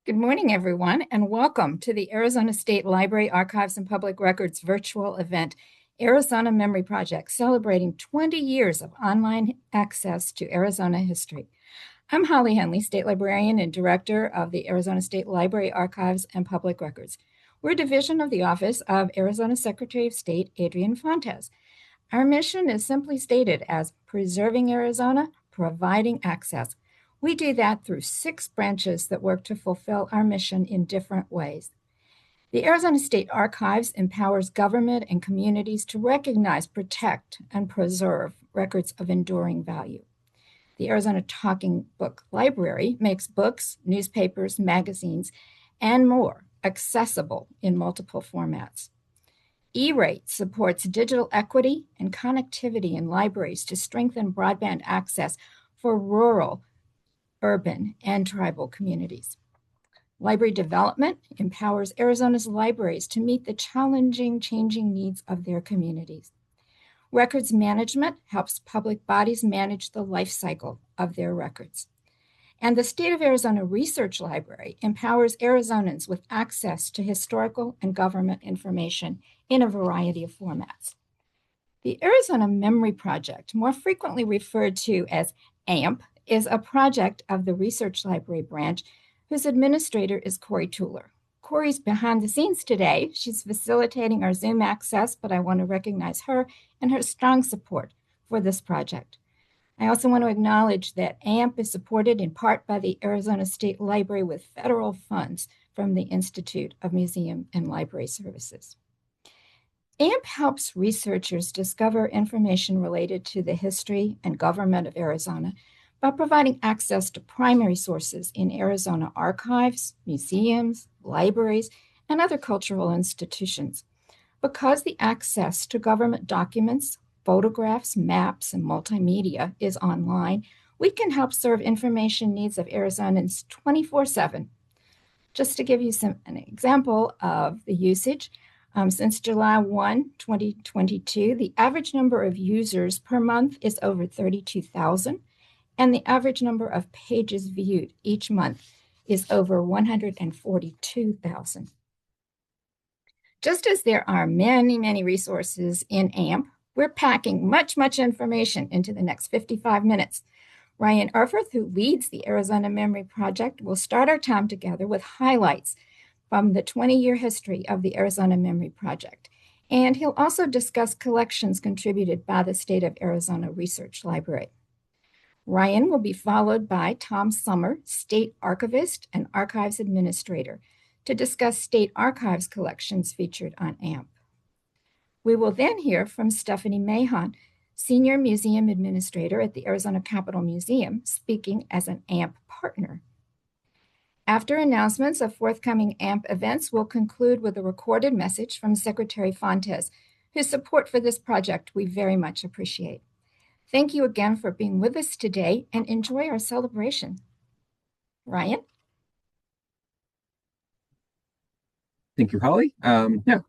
Good morning, everyone, and welcome to the Arizona State Library Archives and Public Records virtual event, Arizona Memory Project, celebrating 20 years of online access to Arizona history. I'm Holly Henley, State Librarian and Director of the Arizona State Library Archives and Public Records. We're a division of the Office of Arizona Secretary of State Adrian Fontes. Our mission is simply stated as preserving Arizona, providing access. We do that through 6 branches that work to fulfill our mission in different ways. The Arizona State Archives empowers government and communities to recognize, protect, and preserve records of enduring value. The Arizona Talking Book Library makes books, newspapers, magazines, and more accessible in multiple formats. E-Rate supports digital equity and connectivity in libraries to strengthen broadband access for rural, urban, and tribal communities. Library development empowers Arizona's libraries to meet the challenging, changing needs of their communities. Records management helps public bodies manage the life cycle of their records. And the State of Arizona Research Library empowers Arizonans with access to historical and government information in a variety of formats. The Arizona Memory Project, more frequently referred to as AMP, is a project of the Research Library branch whose administrator is Corey Tueller. Corey's behind the scenes today. She's facilitating our Zoom access, but I want to recognize her and her strong support for this project. I also want to acknowledge that AMP is supported in part by the Arizona State Library with federal funds from the Institute of Museum and Library Services. AMP helps researchers discover information related to the history and government of Arizona by providing access to primary sources in Arizona archives, museums, libraries, and other cultural institutions. Because the access to government documents, photographs, maps, and multimedia is online, we can help serve information needs of Arizonans 24/7. Just to give you an example of the usage, since July 1, 2022, the average number of users per month is over 32,000. And the average number of pages viewed each month is over 142,000. Just as there are many, many resources in AMP, we're packing much information into the next 55 minutes. Ryan Erfurth, who leads the Arizona Memory Project, will start our time together with highlights from the 20-year history of the Arizona Memory Project. And he'll also discuss collections contributed by the State of Arizona Research Library. Ryan will be followed by Tom Summer, State Archivist and Archives Administrator, to discuss State Archives collections featured on AMP. We will then hear from Stephanie Mahon, Senior Museum Administrator at the Arizona Capitol Museum, speaking as an AMP partner. After announcements of forthcoming AMP events, we'll conclude with a recorded message from Secretary Fontes, whose support for this project we very much appreciate. Thank you again for being with us today and enjoy our celebration. Ryan? Thank you, Holly.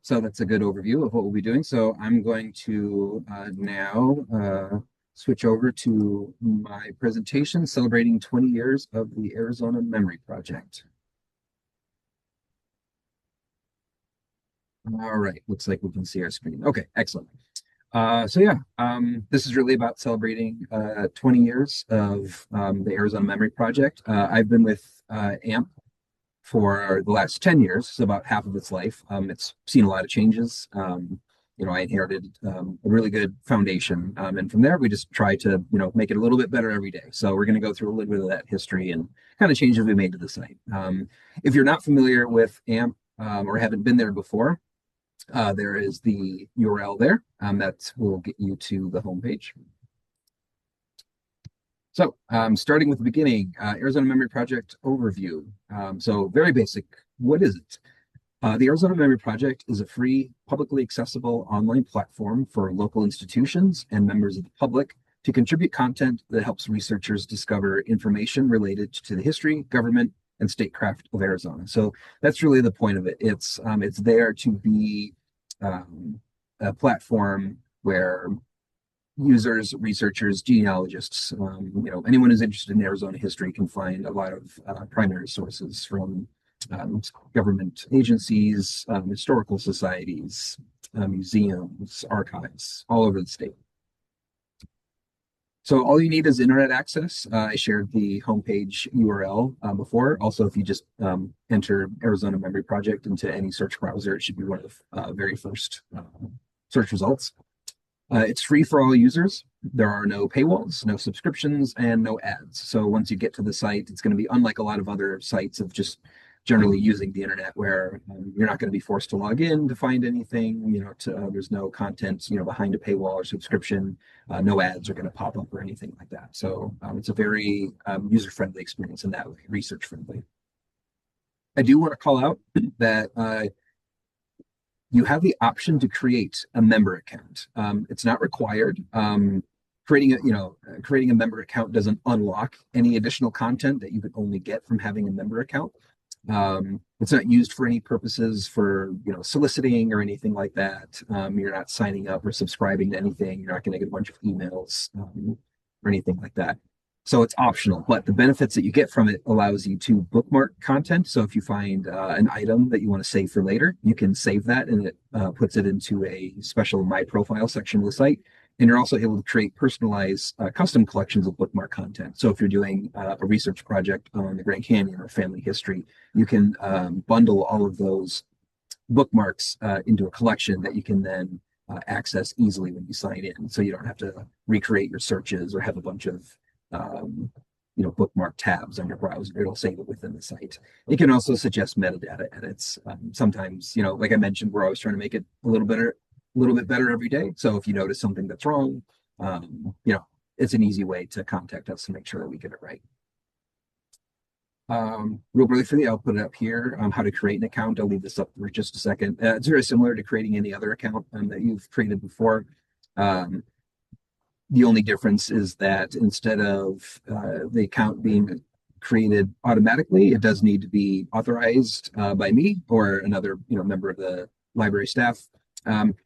So that's a good overview of what we'll be doing. So I'm going to now switch over to my presentation celebrating 20 years of the Arizona Memory Project. All right, looks like we can see our screen. Okay, excellent. This is really about celebrating 20 years of the Arizona Memory Project. I've been with AMP for the last 10 years, so about half of its life. It's seen a lot of changes. I inherited a really good foundation, and from there we just try to make it a little bit better every day. So we're going to go through a little bit of that history and kind of changes we made to the site. If you're not familiar with AMP or haven't been there before, there is the URL there that will get you to the homepage. So starting with the beginning, Arizona Memory Project overview. So very basic, what is it? The Arizona Memory Project is a free, publicly accessible online platform for local institutions and members of the public to contribute content that helps researchers discover information related to the history, government, and statecraft of Arizona. So that's really the point of it. It's there to be a platform where users, researchers, genealogists, anyone who's interested in Arizona history can find a lot of primary sources from government agencies, historical societies, museums, archives, all over the state. So all you need is internet access. I shared the homepage URL before. Also, if you just enter Arizona Memory Project into any search browser, it should be one of the very first search results. It's free for all users. There are no paywalls, no subscriptions, and no ads. So once you get to the site, it's going to be unlike a lot of other sites of just generally using the internet where you're not going to be forced to log in to find anything. There's no content, behind a paywall or subscription. No ads are going to pop up or anything like that. So it's a very user-friendly experience in that way, research-friendly. I do want to call out that you have the option to create a member account. It's not required. Creating a member account doesn't unlock any additional content that you could only get from having a member account. It's not used for any purposes for soliciting or anything like that. You're not signing up or subscribing to anything. You're not going to get a bunch of emails or anything like that. So it's optional, but the benefits that you get from it allows you to bookmark content. So if you find an item that you want to save for later, you can save that and it puts it into a special My Profile section of the site. And you're also able to create personalized custom collections of bookmark content. So if you're doing a research project on the Grand Canyon or family history, you can bundle all of those bookmarks into a collection that you can then access easily when you sign in. So you don't have to recreate your searches or have a bunch of bookmark tabs on your browser. It'll save it within the site. It can also suggest metadata edits. Sometimes, like I mentioned, we're always trying to make it a little bit better every day. So if you notice something that's wrong, it's an easy way to contact us to make sure that we get it right. Real briefly, I'll put it up here, how to create an account. I'll leave this up for just a second. It's very similar to creating any other account that you've created before. The only difference is that instead of the account being created automatically, it does need to be authorized by me or another member of the library staff.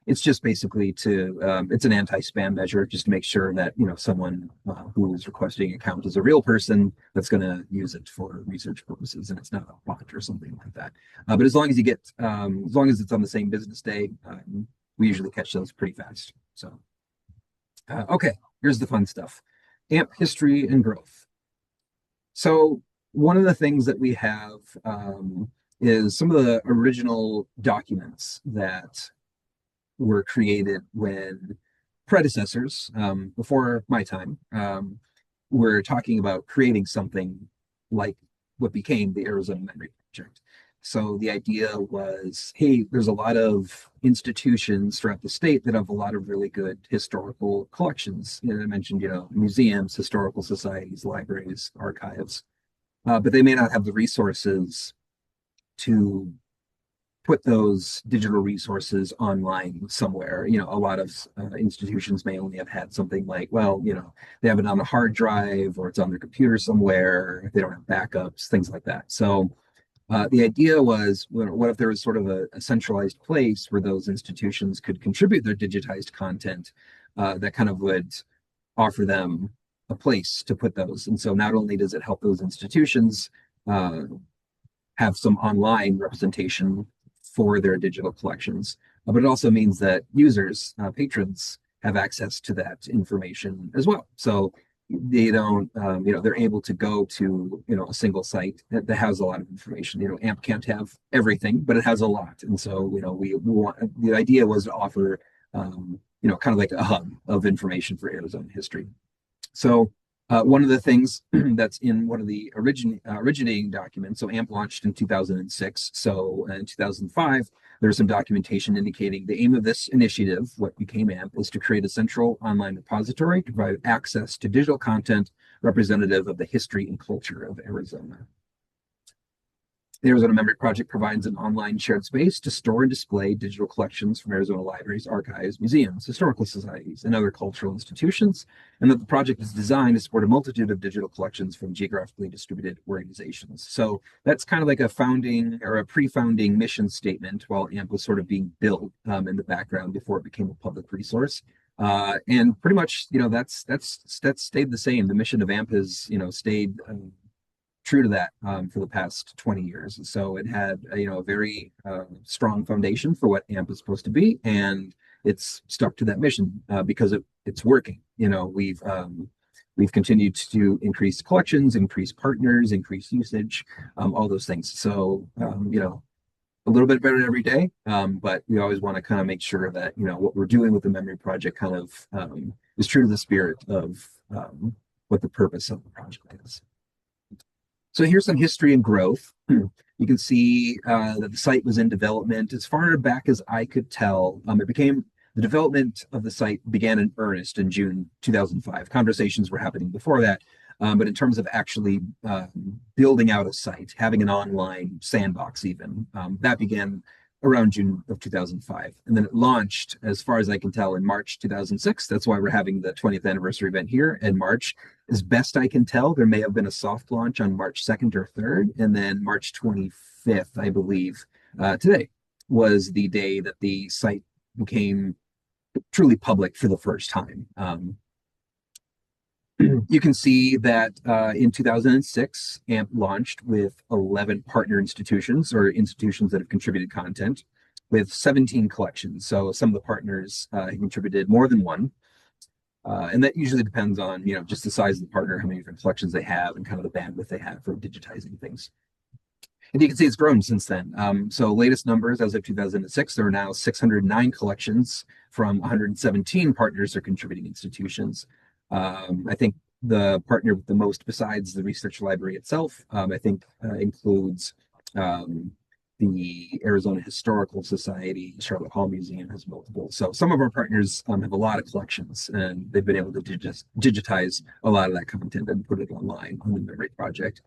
It's just basically it's an anti-spam measure just to make sure that someone who is requesting an account is a real person that's going to use it for research purposes and it's not a bot or something like that. But as long as it's on the same business day, we usually catch those pretty fast. So. Okay, here's the fun stuff. AMP history and growth. So one of the things that we have is some of the original documents that were created when predecessors, before my time, were talking about creating something like what became the Arizona Memory Project. So the idea was, hey, there's a lot of institutions throughout the state that have a lot of really good historical collections. I mentioned, museums, historical societies, libraries, archives, but they may not have the resources to put those digital resources online somewhere. A lot of institutions may only have had something like, they have it on a hard drive or it's on their computer somewhere. They don't have backups, things like that. So the idea was, what if there was sort of a centralized place where those institutions could contribute their digitized content that kind of would offer them a place to put those. And so not only does it help those institutions have some online representation for their digital collections, but it also means that users, patrons, have access to that information as well. So they don't, they're able to go to, a single site that has a lot of information. AMP can't have everything, but it has a lot. And so, we want, the idea was to offer, kind of like a hub of information for Arizona history. So one of the things that's in one of the originating documents, so AMP launched in 2006. So in 2005, there's some documentation indicating the aim of this initiative, what became AMP, is to create a central online repository to provide access to digital content representative of the history and culture of Arizona. The Arizona Memory Project provides an online shared space to store and display digital collections from Arizona libraries, archives, museums, historical societies, and other cultural institutions, and that the project is designed to support a multitude of digital collections from geographically distributed organizations. So that's kind of like a founding or a pre-founding mission statement while AMP was sort of being built in the background before it became a public resource. And pretty much, that's stayed the same. The mission of AMP has, stayed true to that for the past 20 years. So it had a very strong foundation for what AMP is supposed to be, and it's stuck to that mission because it's working. We've continued to increase collections, increase partners, increase usage, all those things. So a little bit better every day, but we always want to kind of make sure that what we're doing with the memory project kind of is true to the spirit of what the purpose of the project is. So here's some history and growth. You can see that the site was in development as far back as I could tell. The development of the site began in earnest in June 2005. Conversations were happening before that, but in terms of actually building out a site, having an online sandbox even, that began around June of 2005. And then it launched, as far as I can tell, in March 2006. That's why we're having the 20th anniversary event here in March. As best I can tell, there may have been a soft launch on March 2nd or 3rd, and then March 25th, I believe, today was the day that the site became truly public for the first time. You can see that in 2006, AMP launched with 11 partner institutions or institutions that have contributed content with 17 collections. So some of the partners contributed more than one. And that usually depends on, just the size of the partner, how many different collections they have, and kind of the bandwidth they have for digitizing things. And you can see it's grown since then. So latest numbers as of 2006, there are now 609 collections from 117 partners or contributing institutions. I think the partner with the most besides the research library itself, I think includes the Arizona Historical Society. Charlotte Hall Museum has multiple. So some of our partners have a lot of collections, and they've been able to digitize a lot of that content and put it online on the memory project.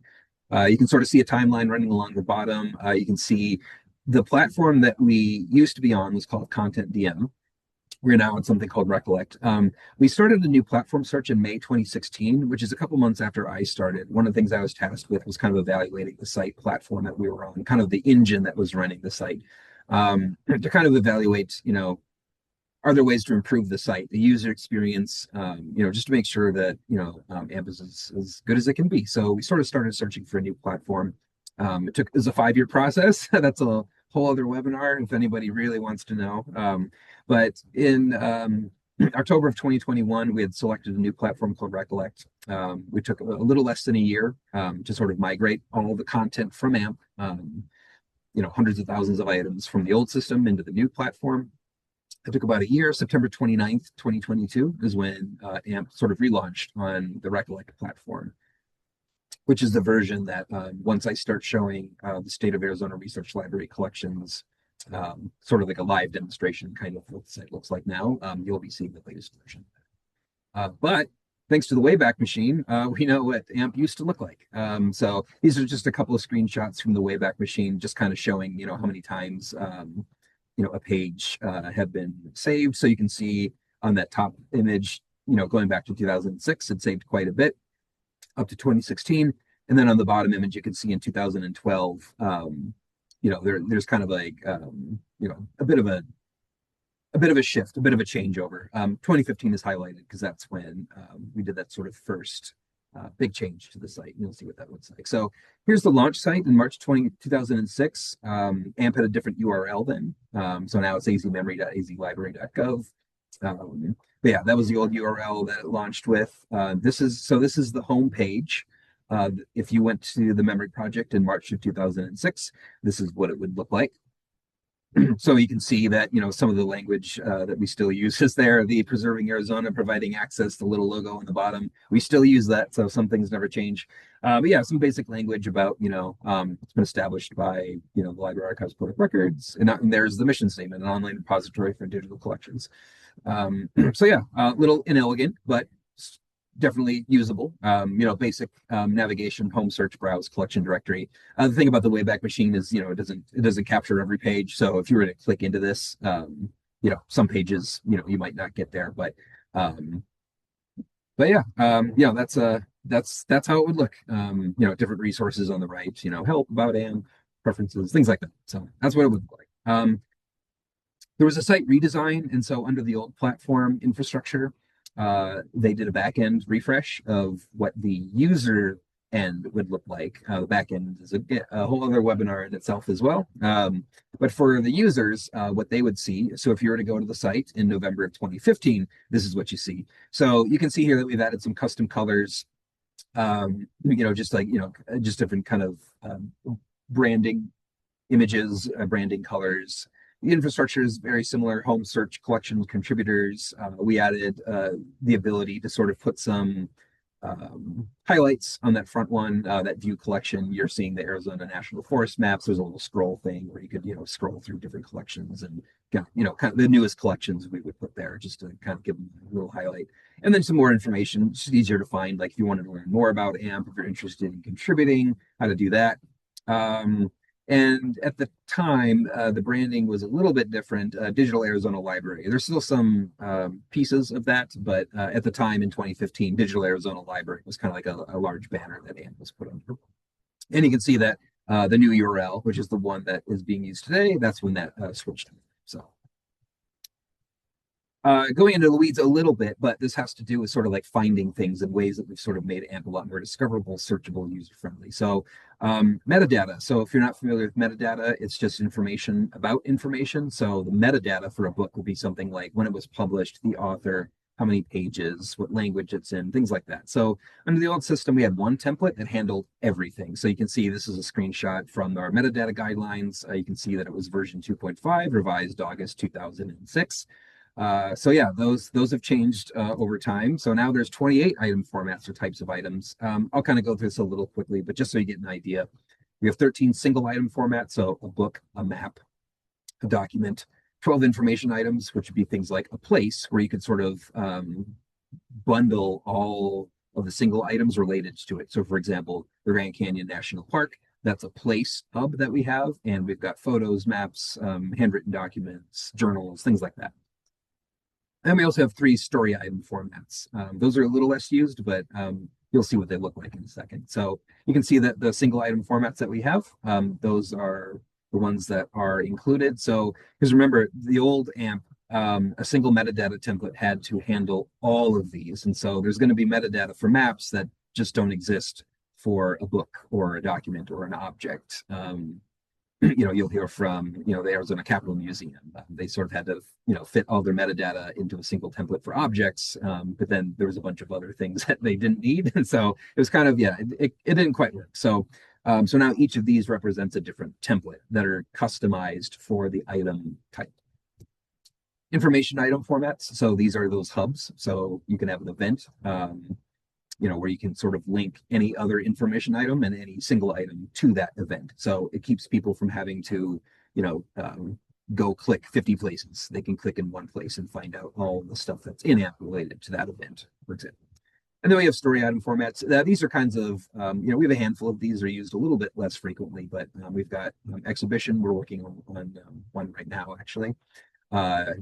You can sort of see a timeline running along the bottom. You can see the platform that we used to be on was called Content DM. We're now on something called Recollect. We started a new platform search in May 2016, which is a couple months after I started. One of the things I was tasked with was kind of evaluating the site platform that we were on, kind of the engine that was running the site, to kind of evaluate, are there ways to improve the site, the user experience, just to make sure that, AMP is as good as it can be. So we sort of started searching for a new platform. It was a 5-year process. That's a whole other webinar if anybody really wants to know. But in October of 2021, we had selected a new platform called Recollect. We took a little less than a year to sort of migrate all the content from AMP, hundreds of thousands of items from the old system into the new platform. It took about a year. September 29th, 2022 is when AMP sort of relaunched on the Recollect platform, which is the version that once I start showing the State of Arizona Research Library collections, sort of like a live demonstration kind of what the site looks like now, you'll be seeing the latest version. But thanks to the Wayback Machine, we know what AMP used to look like. So these are just a couple of screenshots from the Wayback Machine, just kind of showing, how many times, a page have been saved. So you can see on that top image, going back to 2006, it saved quite a bit up to 2016. And then on the bottom image, you can see in 2012, there's kind of like, a bit of a shift, a bit of a changeover. 2015 is highlighted because that's when we did that sort of first big change to the site. You'll see what that looks like. So here's the launch site in March 2006. AMP had a different URL then. So now it's azmemory.azlibrary.gov. But yeah, that was the old URL that it launched with. This is the home page. If you went to the memory project in March of 2006, this is what it would look like. So you can see that, some of the language that we still use is there, the Preserving Arizona, providing access, the little logo on the bottom. We still use that, so some things never change. But yeah, some basic language about, it's been established by, the Library Archives Public Records. And there's the mission statement, an online repository for digital collections. So yeah, a little inelegant, but definitely usable. Basic navigation, home search, browse, collection directory. The thing about the Wayback Machine is, it doesn't capture every page. So if you were to click into this, some pages, you might not get there. But yeah, that's how it would look. Different resources on the right. Help, about AMP, preferences, things like that. So that's what it would look like. There was a site redesign, and so under the old platform infrastructure, they did a back-end refresh of what the user end would look like. The back end is a whole other webinar in itself as well. But for the users, what they would see, so if you were to go to the site in November of 2015, this is what you see. So you can see here that we've added some custom colors, just like, just different kind of branding images, branding colors. The infrastructure is very similar. Home search collection contributors. We added the ability to sort of put some highlights on that front one, that view collection. You're seeing the Arizona National Forest maps. There's a little scroll thing where you could, scroll through different collections and, kind of the newest collections we would put there just to kind of give them a little highlight. And then some more information. It's just easier to find, like if you wanted to learn more about AMP, if you're interested in contributing, how to do that. And at the time, the branding was a little bit different. Digital Arizona Library. There's still some pieces of that, but at the time in 2015, Digital Arizona Library was kind of like a large banner that AMP was put under. And you can see that the new URL, which is the one that is being used today, that's when that switched. So going into the weeds a little bit, but this has to do with sort of like finding things in ways that we've sort of made AMP a lot more discoverable, searchable, user-friendly. So metadata. So if you're not familiar with metadata, it's just information about information. So the metadata for a book would be something like when it was published, the author, how many pages, what language it's in, things like that. So under the old system, we had one template that handled everything. So you can see this is a screenshot from our metadata guidelines. You can see that it was version 2.5, revised August 2006. So yeah, those have changed over time. So now there's 28 item formats or types of items. I'll kind of go through this a little quickly, but just so you get an idea, we have 13 single item formats. So a book, a map, a document, 12 information items, which would be things like a place where you could sort of bundle all of the single items related to it. So for example, the Grand Canyon National Park, that's a place hub that we have. And we've got photos, maps, handwritten documents, journals, things like that. And we also have 3 story item formats. Those are a little less used, but you'll see what they look like in a second. So you can see that the single item formats that we have, those are the ones that are included. So, because remember, the old AMP, a single metadata template had to handle all of these. And so there's going to be metadata for maps that just don't exist for a book or a document or an object. You'll hear from, the Arizona Capitol Museum. They sort of had to, fit all their metadata into a single template for objects. But then there was a bunch of other things that they didn't need. And so it was kind of, it didn't quite work. So now each of these represents a different template that are customized for the item type. Information item formats. So these are those hubs. So you can have an event, where you can sort of link any other information item and any single item to that event. So it keeps people from having to, go click 50 places. They can click in one place and find out all the stuff that's in AMP related to that event, for example. And then we have story item formats. These are kinds of, we have a handful of these are used a little bit less frequently, but we've got exhibition. We're working on one right now, actually.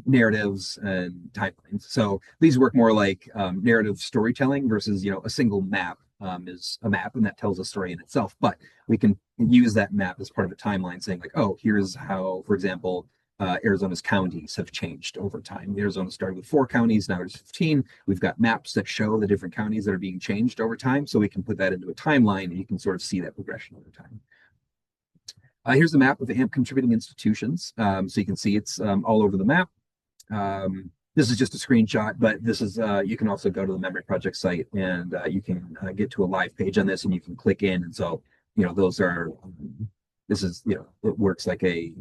Narratives and timelines. So these work more like narrative storytelling versus, a single map is a map and that tells a story in itself. But we can use that map as part of a timeline saying like, oh, here's how, for example, Arizona's counties have changed over time. Arizona started with 4 counties, now there's 15. We've got maps that show the different counties that are being changed over time. So we can put that into a timeline and you can sort of see that progression over time. Here's the map of AMP contributing institutions. So you can see it's all over the map. This is just a screenshot, but this is, you can also go to the Memory Project site and you can get to a live page on this and you can click in. And so, those are, this is, it works like a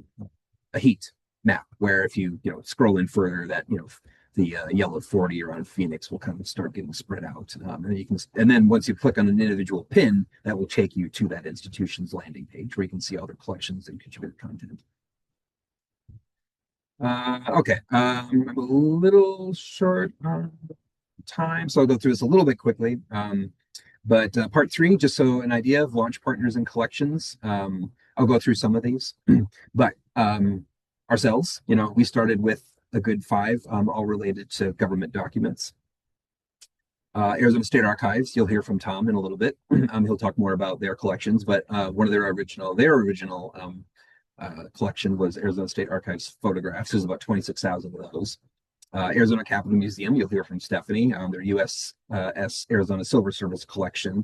heat map where if you, scroll in further that, the yellow 40 around Phoenix will kind of start getting spread out. And you can, and then once you click on an individual pin, that will take you to that institution's landing page where you can see all their collections and contributor content. Okay, I'm a little short on time, so I'll go through this a little bit quickly. But part 3, just so an idea of launch partners and collections. I'll go through some of these, but ourselves, we started with a good 5, all related to government documents. Arizona State Archives, you'll hear from Tom in a little bit. He'll talk more about their collections, but one of their original collection was Arizona State Archives photographs. There's about 26,000 of those. Arizona Capitol Museum, you'll hear from Stephanie, their USS Arizona Silver Service collection.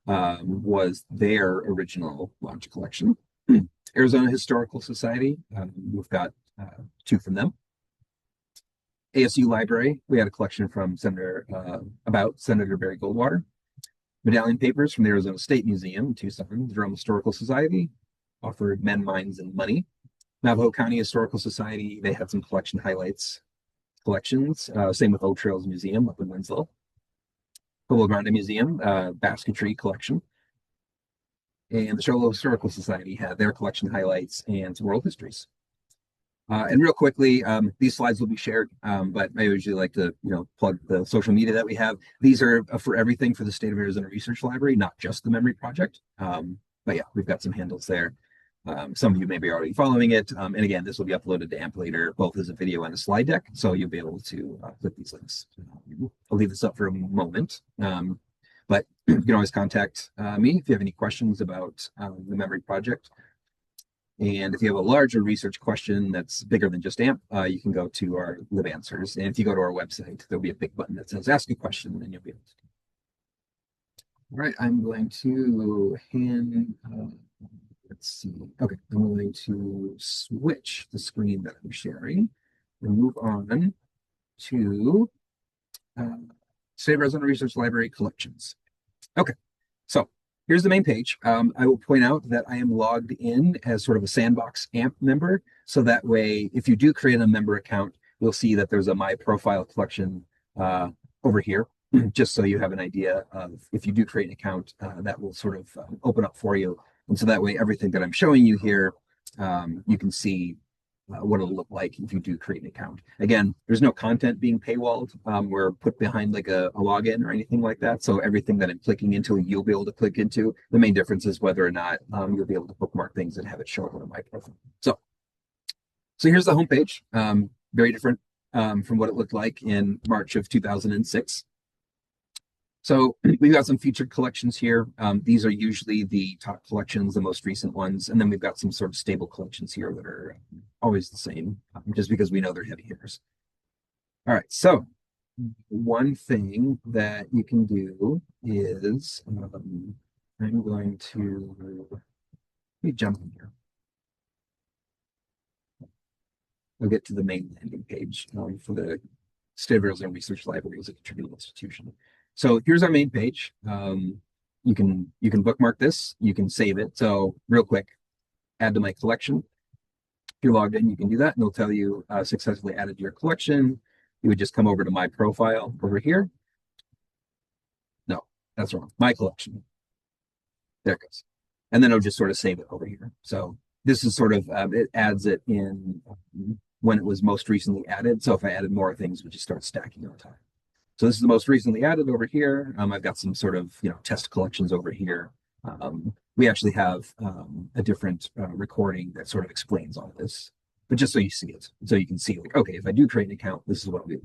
was their original launch collection. Arizona Historical Society, we've got two from them. ASU Library, we had a collection from about Senator Barry Goldwater. Medallion papers from the Arizona State Museum in Tucson. Jerome Historical Society offered Men, Mines, and Money. Navajo County Historical Society, they had some collection highlights collections. Same with Oak Trails Museum up in Winslow. Pueblo Grande Museum, basketry collection. And the Show Low Historical Society had their collection highlights and some world histories. And real quickly, these slides will be shared, but I usually like to, plug the social media that we have. These are for everything for the State of Arizona Research Library, not just the Memory Project. But yeah, we've got some handles there. Some of you may be already following it. And again, this will be uploaded to AMP later, both as a video and a slide deck. So you'll be able to click these links. I'll leave this up for a moment. But you can always contact me if you have any questions about the Memory Project. And if you have a larger research question that's bigger than just AMP, you can go to our LibAnswers. And if you go to our website, there'll be a big button that says Ask a Question, and you'll be able to. All right, I'm going to let's see. Okay, I'm going to switch the screen that I'm sharing and move on to State of Arizona Research Library collections. Okay, so here's the main page. I will point out that I am logged in as sort of a Sandbox AMP member. So that way, if you do create a member account, you'll see that there's a My Profile collection over here, just so you have an idea of if you do create an account, that will sort of open up for you. And so that way, everything that I'm showing you here, you can see what it'll look like if you do create an account. Again, there's no content being paywalled or put behind like a login or anything like that. So everything that I'm clicking into, you'll be able to click into. The main difference is whether or not you'll be able to bookmark things and have it show up on my profile. So here's the homepage. Very different from what it looked like in March of 2006. So we've got some featured collections here. These are usually the top collections, the most recent ones. And then we've got some sort of stable collections here that are always the same, just because we know they're heavy hitters. All right, so one thing that you can do is I'm going to, let me jump in here. We'll get to the main landing page for the State of Arizona Research Library as a contributing institution. So here's our main page. You can bookmark this, you can save it. So real quick, add to my collection. If you're logged in, you can do that, and it'll tell you successfully added to your collection. You would just come over to my profile over here. No, that's wrong. My collection. There it goes. And then it'll just sort of save it over here. So this is sort of, it adds it in when it was most recently added. So if I added more things, we just start stacking on top. So this is the most recently added over here. I've got some sort of, test collections over here. We actually have a different recording that sort of explains all of this, but just so you see it, so you can see, like, okay, if I do create an account, this is what I'll do.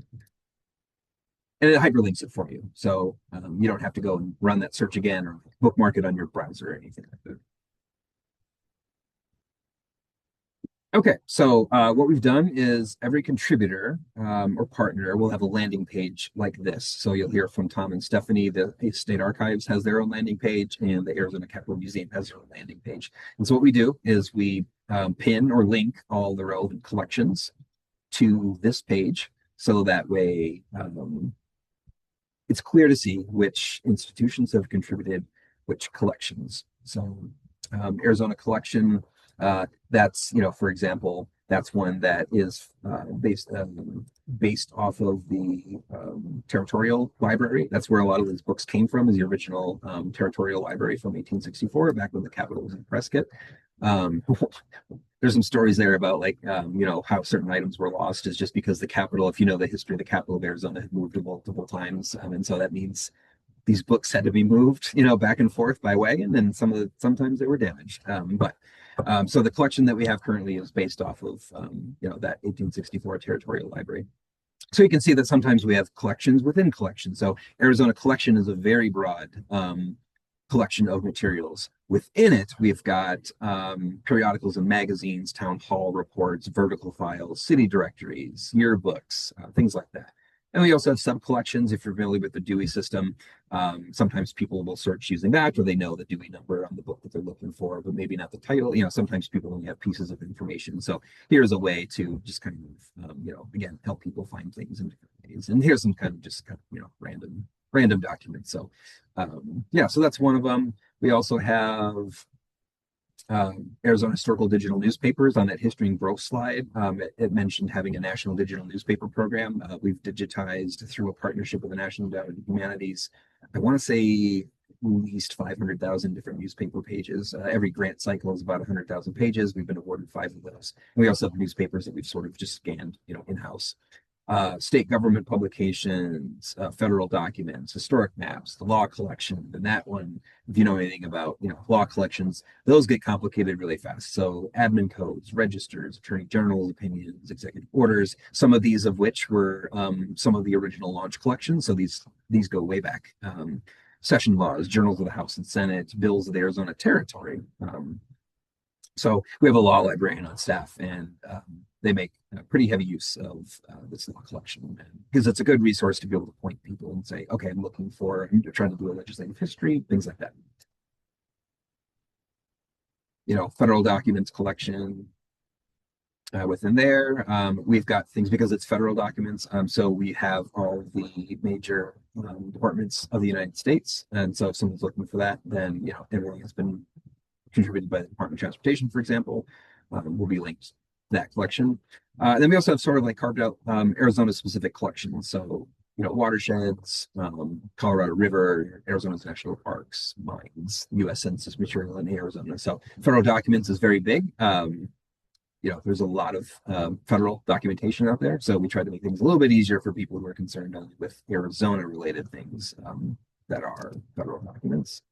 And it hyperlinks it for you. So you don't have to go and run that search again or bookmark it on your browser or anything like that. Okay, so what we've done is every contributor or partner will have a landing page like this. So you'll hear from Tom and Stephanie. The State Archives has their own landing page, and the Arizona Capitol Museum has their own landing page. And so what we do is we pin or link all the relevant collections to this page, so that way it's clear to see which institutions have contributed which collections. So Arizona collection, that's, for example, that's one that is based off of the territorial library. That's where a lot of these books came from, is the original territorial library from 1864, back when the Capitol was in Prescott. There's some stories there about, like, how certain items were lost is just because the Capitol, if you know the history of the Capitol of Arizona, had moved multiple times. And so that means these books had to be moved, back and forth by wagon, and sometimes they were damaged. So the collection that we have currently is based off of, that 1864 territorial library. So you can see that sometimes we have collections within collections. So Arizona collection is a very broad collection of materials. Within it, we've got periodicals and magazines, town hall reports, vertical files, city directories, yearbooks, things like that. And we also have sub collections. If you're familiar with the Dewey system, sometimes people will search using that, or they know the Dewey number on the book that they're looking for, but maybe not the title. Sometimes people only have pieces of information. So here's a way to just kind of, again, help people find things in different ways. And here's some kind of just kind of, random documents. So yeah, so that's one of them. We also have Arizona Historical Digital Newspapers. On that history and growth slide. It mentioned having a national digital newspaper program. We've digitized through a partnership with the National Endowment of Humanities. I want to say at least 500,000 different newspaper pages. Every grant cycle is about 100,000 pages. We've been awarded 5 of those. And we also have newspapers that we've sort of just scanned, in-house. State government publications, federal documents, historic maps, the law collection, and that one, if you know anything about, law collections, those get complicated really fast. So admin codes, registers, attorney general's opinions, executive orders, some of these of which were some of the original launch collections. So these go way back. Session laws, journals of the House and Senate, bills of the Arizona Territory. So we have a law librarian on staff, and they make pretty heavy use of this law collection because it's a good resource to be able to point people and say, okay, I'm trying to do a legislative history, things like that. Federal documents collection within there. We've got things because it's federal documents. So we have all the major departments of the United States. And so if someone's looking for that, then, everything has been contributed by the Department of Transportation, for example, will be linked to that collection. Then we also have sort of like carved out Arizona specific collections. So, watersheds, Colorado River, Arizona's national parks, mines, U.S. Census material in Arizona. So federal documents is very big. There's a lot of federal documentation out there. So we try to make things a little bit easier for people who are concerned only with Arizona related things that are federal documents.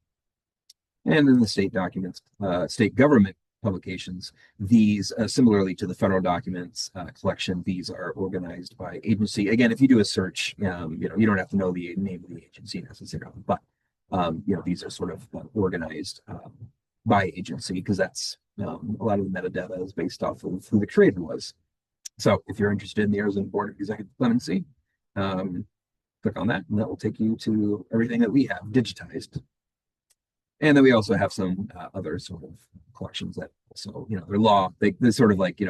And then the state documents, state government publications, these similarly to the federal documents collection, these are organized by agency. Again, if you do a search, you don't have to know the name of the agency necessarily, but these are sort of organized by agency because that's a lot of the metadata is based off of who the creator was. So if you're interested in the Arizona Board of Executive Clemency, click on that and that will take you to everything that we have digitized. And then we also have some other sort of collections that also, they're law, they're sort of like,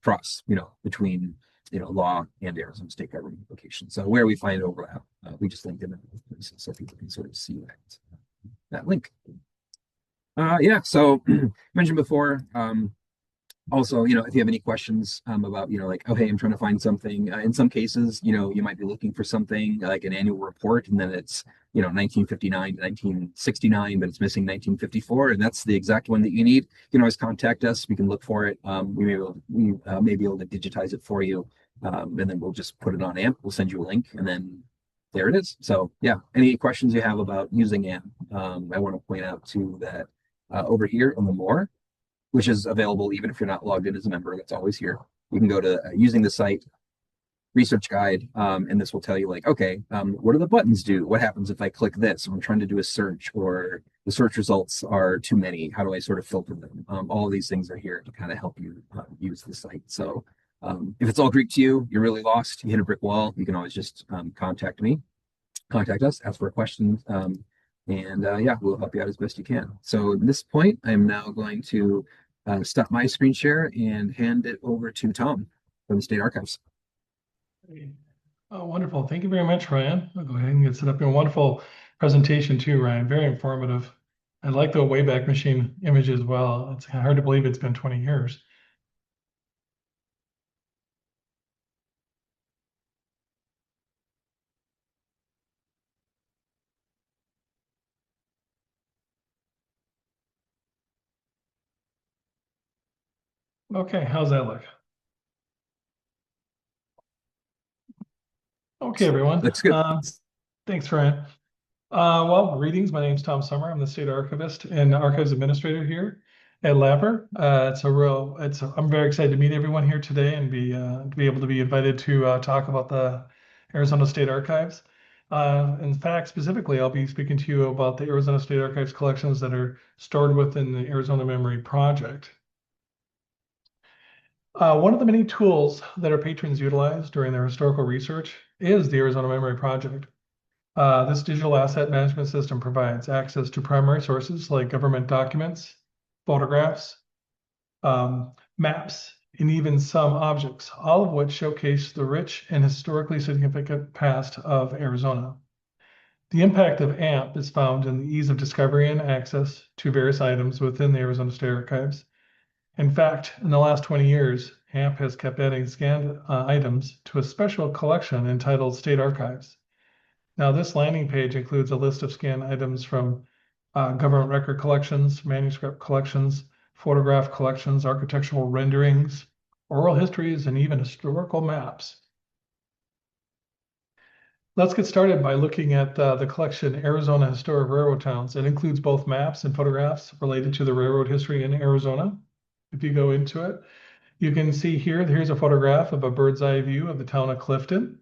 cross, between, law and Arizona state government applications. So where we find overlap, we just link them in places so people can sort of see that link. Yeah, so mentioned before, also, if you have any questions about, like, oh, hey, I'm trying to find something. In some cases, you might be looking for something like an annual report, and then it's, 1959 to 1969, but it's missing 1954, and that's the exact one that you need. You can always contact us. We can look for it. We may be able to digitize it for you, and then we'll just put it on AMP. We'll send you a link, and then there it is. So, yeah, any questions you have about using AMP, I want to point out too that over here in the more, which is available even if you're not logged in as a member. That's always here. You can go to using the site, research guide, and this will tell you like, okay, what do the buttons do? What happens if I click this? I'm trying to do a search or the search results are too many. How do I sort of filter them? All of these things are here to kind of help you use the site. So if it's all Greek to you, you're really lost, you hit a brick wall, you can always just contact us, ask for a question, and yeah, we'll help you out as best you can. So at this point, I'm now going to stop my screen share and hand it over to Tom from the State Archives. Oh, wonderful. Thank you very much, Ryan. I'll go ahead and get set up. A wonderful presentation too, Ryan. Very informative. I like the Wayback Machine image as well. It's hard to believe it's been 20 years. Okay, how's that look? Okay, everyone. Looks good. Thanks, Ryan. Well, greetings. My name is Tom Summer. I'm the state archivist and archives administrator here at LAPR. I'm very excited to meet everyone here today and to be able to be invited to talk about the Arizona State Archives. In fact, specifically, I'll be speaking to you about the Arizona State Archives collections that are stored within the Arizona Memory Project. One of the many tools that our patrons utilize during their historical research is the Arizona Memory Project. This digital asset management system provides access to primary sources like government documents, photographs, maps, and even some objects, all of which showcase the rich and historically significant past of Arizona. The impact of AMP is found in the ease of discovery and access to various items within the Arizona State Archives. In fact, in the last 20 years, AMP has kept adding scanned items to a special collection entitled State Archives. Now, this landing page includes a list of scanned items from government record collections, manuscript collections, photograph collections, architectural renderings, oral histories, and even historical maps. Let's get started by looking at the collection Arizona Historic Railroad Towns. It includes both maps and photographs related to the railroad history in Arizona. If you go into it, you can see here's a photograph of a bird's eye view of the town of Clifton.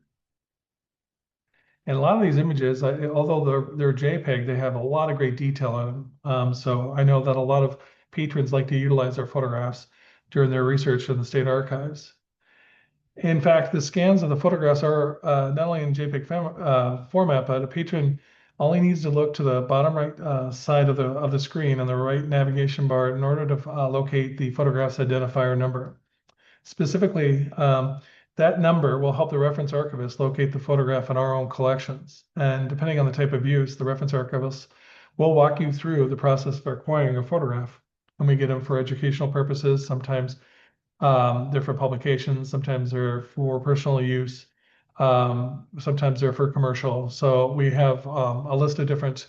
And a lot of these images, although they're JPEG, they have a lot of great detail on them. So I know that a lot of patrons like to utilize their photographs during their research in the state archives. In fact, the scans of the photographs are not only in JPEG format, but a patron only needs to look to the bottom right side of the screen on the right navigation bar in order to locate the photograph's identifier number. Specifically, that number will help the reference archivist locate the photograph in our own collections. And depending on the type of use, the reference archivist will walk you through the process of acquiring a photograph. And we get them for educational purposes. Sometimes they're for publications, sometimes they're for personal use, sometimes they're for commercial. So we have a list of different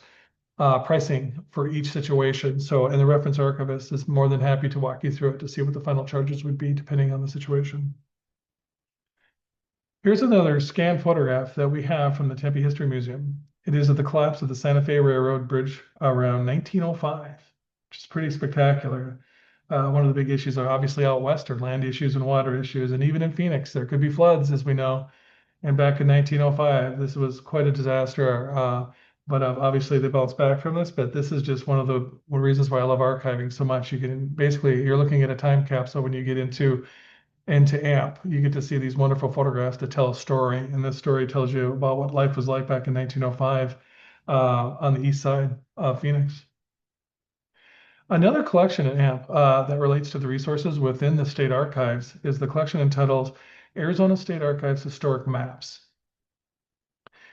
pricing for each situation. So, and the reference archivist is more than happy to walk you through it to see what the final charges would be depending on the situation. Here's another scanned photograph that we have from the Tempe History Museum. It is of the collapse of the Santa Fe Railroad Bridge around 1905, which is pretty spectacular. One of the big issues are obviously out west are land issues and water issues. And even in Phoenix, there could be floods, as we know. And back in 1905, this was quite a disaster. But obviously they bounced back from this. But this is just one of the reasons why I love archiving so much. You can basically, you're looking at a time capsule when you get into AMP. You get to see these wonderful photographs that tell a story. And this story tells you about what life was like back in 1905 on the east side of Phoenix. Another collection at AMP that relates to the resources within the state archives is the collection entitled Arizona State Archives Historic Maps.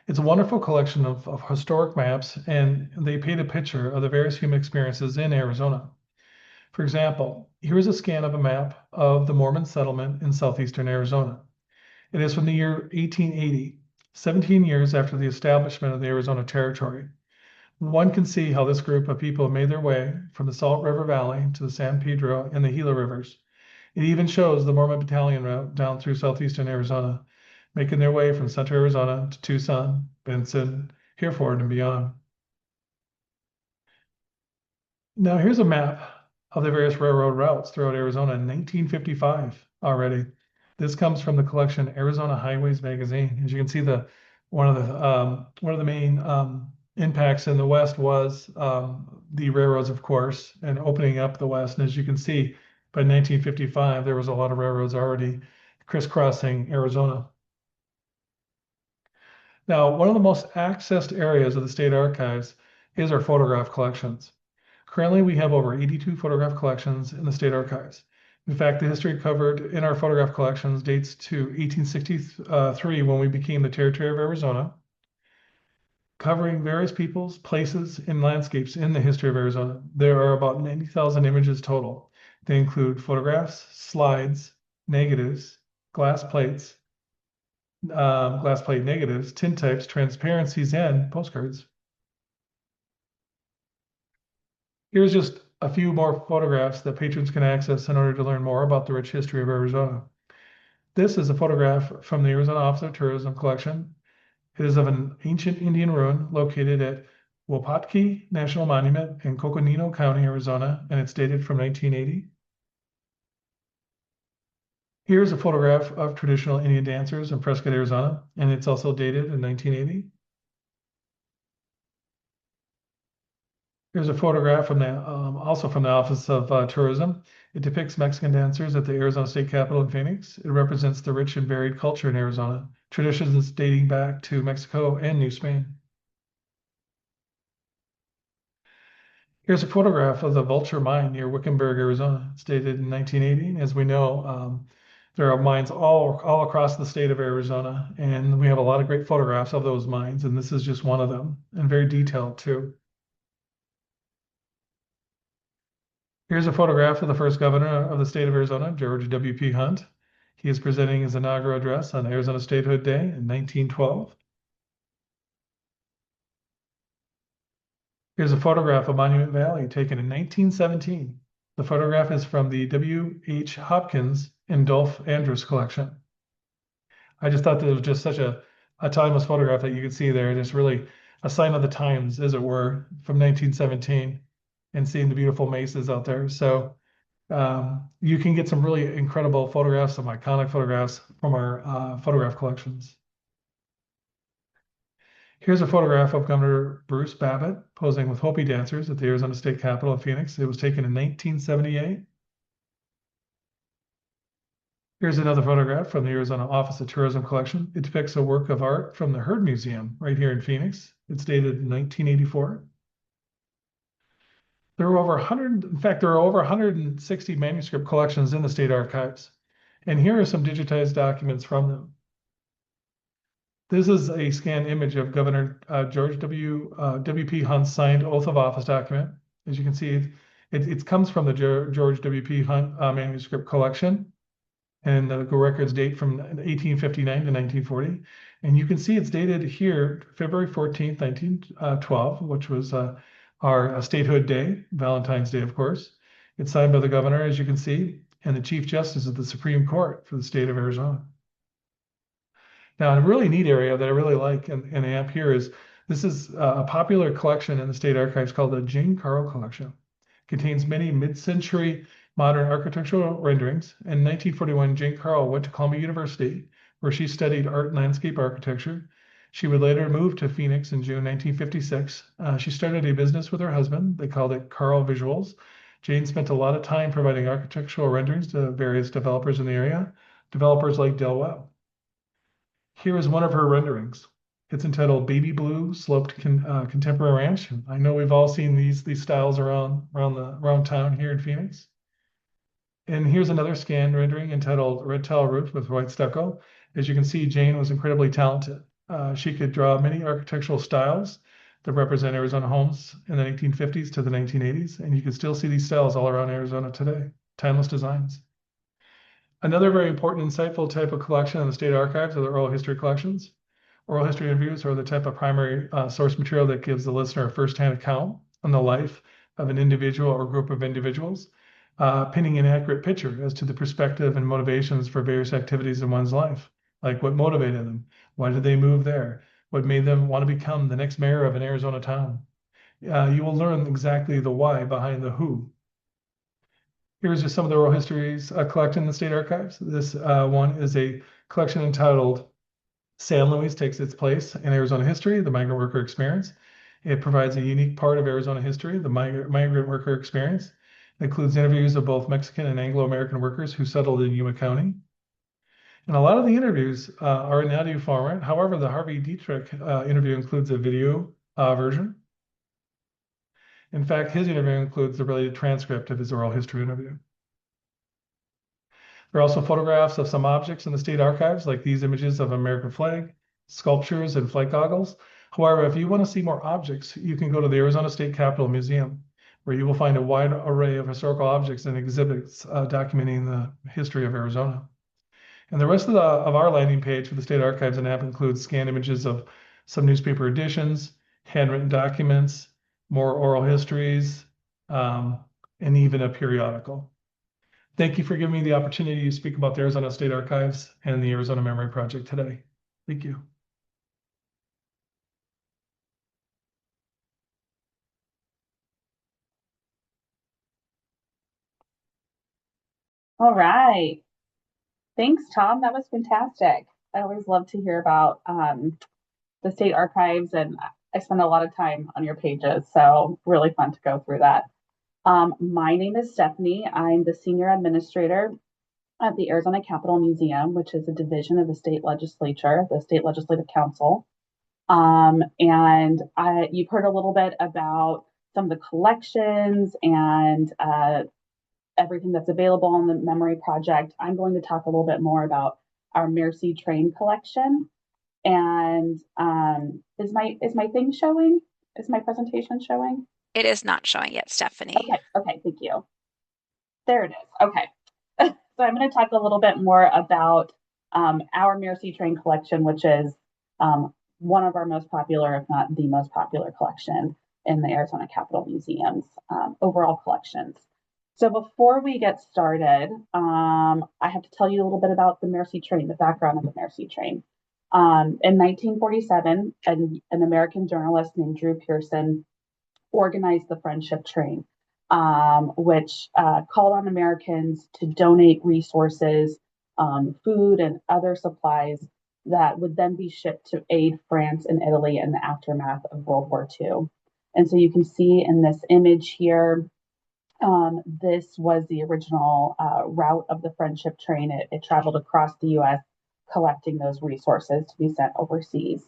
It's a wonderful collection of historic maps, and they paint a picture of the various human experiences in Arizona. For example, here's a scan of a map of the Mormon settlement in southeastern Arizona. It is from the year 1880, 17 years after the establishment of the Arizona Territory. One can see how this group of people made their way from the Salt River Valley to the San Pedro and the Gila Rivers. It even shows the Mormon Battalion route down through southeastern Arizona, making their way from central Arizona to Tucson, Benson, Hereford, and beyond. Now here's a map of the various railroad routes throughout Arizona in 1955 already. This comes from the collection Arizona Highways magazine. As you can see, one of the main impacts in the West was the railroads, of course, and opening up the West. And as you can see, by 1955, there was a lot of railroads already crisscrossing Arizona. Now, one of the most accessed areas of the state archives is our photograph collections. Currently, we have over 82 photograph collections in the state archives. In fact, the history covered in our photograph collections dates to 1863 when we became the Territory of Arizona, covering various peoples, places, and landscapes in the history of Arizona. There are about 90,000 images total. They include photographs, slides, negatives, glass plate negatives, tintypes, transparencies, and postcards. Here's just a few more photographs that patrons can access in order to learn more about the rich history of Arizona. This is a photograph from the Arizona Office of Tourism collection. It is of an ancient Indian ruin located at Wapatki National Monument in Coconino County, Arizona, and it's dated from 1980. Here's a photograph of traditional Indian dancers in Prescott, Arizona, and it's also dated in 1980. Here's a photograph from also from the Office of Tourism. It depicts Mexican dancers at the Arizona State Capitol in Phoenix. It represents the rich and varied culture in Arizona, traditions dating back to Mexico and New Spain. Here's a photograph of the Vulture Mine near Wickenburg, Arizona. It's dated in 1980. As we know, there are mines all across the state of Arizona, and we have a lot of great photographs of those mines, and this is just one of them, and very detailed too. Here's a photograph of the first governor of the state of Arizona, George W.P. Hunt. He is presenting his inaugural address on Arizona Statehood Day in 1912. Here's a photograph of Monument Valley taken in 1917. The photograph is from the W.H. Hopkins and Dolph Andrus collection. I just thought that it was just such a timeless photograph that you could see there. Just really a sign of the times, as it were, from 1917, and seeing the beautiful mesas out there. So you can get some really incredible photographs, some iconic photographs from our photograph collections. Here's a photograph of Governor Bruce Babbitt posing with Hopi dancers at the Arizona State Capitol in Phoenix. It was taken in 1978. Here's another photograph from the Arizona Office of Tourism collection. It depicts a work of art from the Heard Museum right here in Phoenix. It's dated in 1984. There are over 100, in fact, there are over 160 manuscript collections in the state archives. And here are some digitized documents from them. This is a scanned image of Governor George W.P. Hunt's signed oath of office document. As you can see, it comes from the George W.P. Hunt manuscript collection. And the records date from 1859 to 1940. And you can see it's dated here, February 14th, 1912, which was our statehood day, Valentine's Day, of course. It's signed by the governor, as you can see, and the Chief Justice of the Supreme Court for the state of Arizona. Now, a really neat area that I really like in AMP here is this is a popular collection in the state archives called the Jane Carl Collection. It contains many mid-century modern architectural renderings. In 1941, Jane Carl went to Columbia University, where she studied art and landscape architecture. She would later move to Phoenix in June 1956. She started a business with her husband. They called it Carl Visuals. Jane spent a lot of time providing architectural renderings to various developers in the area, developers like Del Webb. Here is one of her renderings. It's entitled Baby Blue Sloped Contemporary Ranch. I know we've all seen these styles around town here in Phoenix. And here's another scanned rendering entitled Red Tile Roof with White Stucco. As you can see, Jane was incredibly talented. She could draw many architectural styles that represent Arizona homes in the 1950s to the 1980s. And you can still see these styles all around Arizona today. Timeless designs. Another very important, insightful type of collection in the state archives are the oral history collections. Oral history interviews are the type of primary source material that gives the listener a firsthand account on the life of an individual or group of individuals, painting an accurate picture as to the perspective and motivations for various activities in one's life, like what motivated them, why did they move there, what made them want to become the next mayor of an Arizona town. You will learn exactly the why behind the who. Here's just some of the oral histories collected in the state archives. This one is a collection entitled San Luis Takes Its Place in Arizona History, the Migrant Worker Experience. It provides a unique part of Arizona history, the migrant worker experience. It includes interviews of both Mexican and Anglo-American workers who settled in Yuma County. And a lot of the interviews are in audio format. However, the Harvey Dietrich interview includes a video version. In fact, his interview includes the related transcript of his oral history interview. There are also photographs of some objects in the state archives, like these images of American flag, sculptures, and flight goggles. However, if you want to see more objects, you can go to the Arizona State Capitol Museum, where you will find a wide array of historical objects and exhibits documenting the history of Arizona. And the rest of our landing page for the state archives and app includes scanned images of some newspaper editions, handwritten documents, more oral histories, and even a periodical. Thank you for giving me the opportunity to speak about the Arizona State Archives and the Arizona Memory Project today. Thank you. All right. Thanks, Tom. That was fantastic. I always love to hear about the state archives, and I spend a lot of time on your pages, so really fun to go through that. My name is Stephanie. I'm the senior administrator at the Arizona Capitol Museum, which is a division of the state legislature, the State Legislative Council. You've heard a little bit about some of the collections and everything that's available on the Memory Project. I'm going to talk a little bit more about our Mercy Train collection. And is my thing showing? Is my presentation showing? It is not showing yet, Stephanie. Okay, thank you. There it is. Okay. So I'm going to talk a little bit more about our Mercy Train collection, which is one of our most popular, if not the most popular collection in the Arizona Capitol Museum's overall collections. So before we get started, I have to tell you a little bit about the Mercy Train, the background of the Mercy Train. In 1947, an American journalist named Drew Pearson organized the Friendship Train, which called on Americans to donate resources, food, and other supplies that would then be shipped to aid France and Italy in the aftermath of World War II. And so you can see in this image here, this was the original route of the Friendship Train. It traveled across the U.S., collecting those resources to be sent overseas.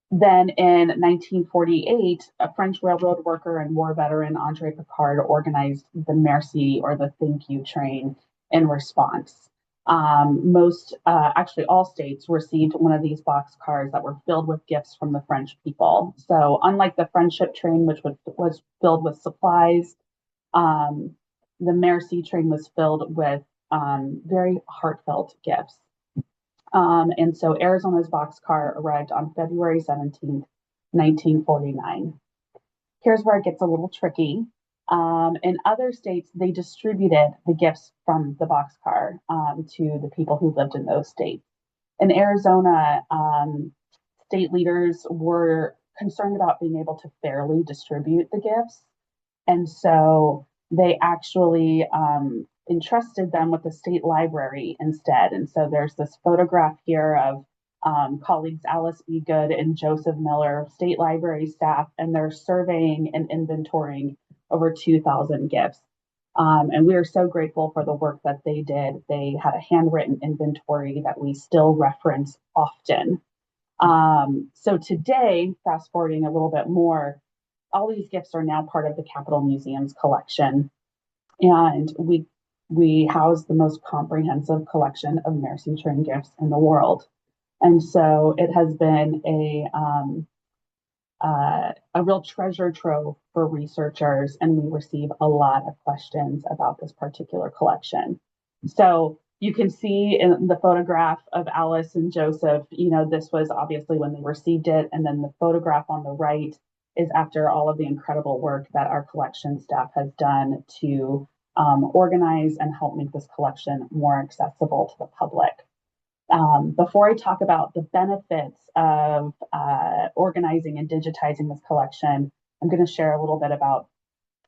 Then in 1948, a French railroad worker and war veteran, Andre Picard, organized the Merci, or the Thank You Train, in response. Actually all states received one of these boxcars that were filled with gifts from the French people. So unlike the Friendship Train, which was filled with supplies, the Merci Train was filled with very heartfelt gifts. And so Arizona's boxcar arrived on February 17th, 1949. Here's where it gets a little tricky. In other states, they distributed the gifts from the boxcar to the people who lived in those states. In Arizona, state leaders were concerned about being able to fairly distribute the gifts. And so they actually entrusted them with the state library instead. And so there's this photograph here of colleagues Alice B. Good and Joseph Miller, state library staff, and they're surveying and inventorying over 2,000 gifts. And we are so grateful for the work that they did. They had a handwritten inventory that we still reference often. So today, fast forwarding a little bit more, all these gifts are now part of the Capitol Museum's collection. And we house the most comprehensive collection of Mercy Train gifts in the world. And so it has been a real treasure trove for researchers, and we receive a lot of questions about this particular collection. So you can see in the photograph of Alice and Joseph, this was obviously when they received it. And then the photograph on the right is after all of the incredible work that our collection staff has done to organize and help make this collection more accessible to the public. Before I talk about the benefits of organizing and digitizing this collection, I'm going to share a little bit about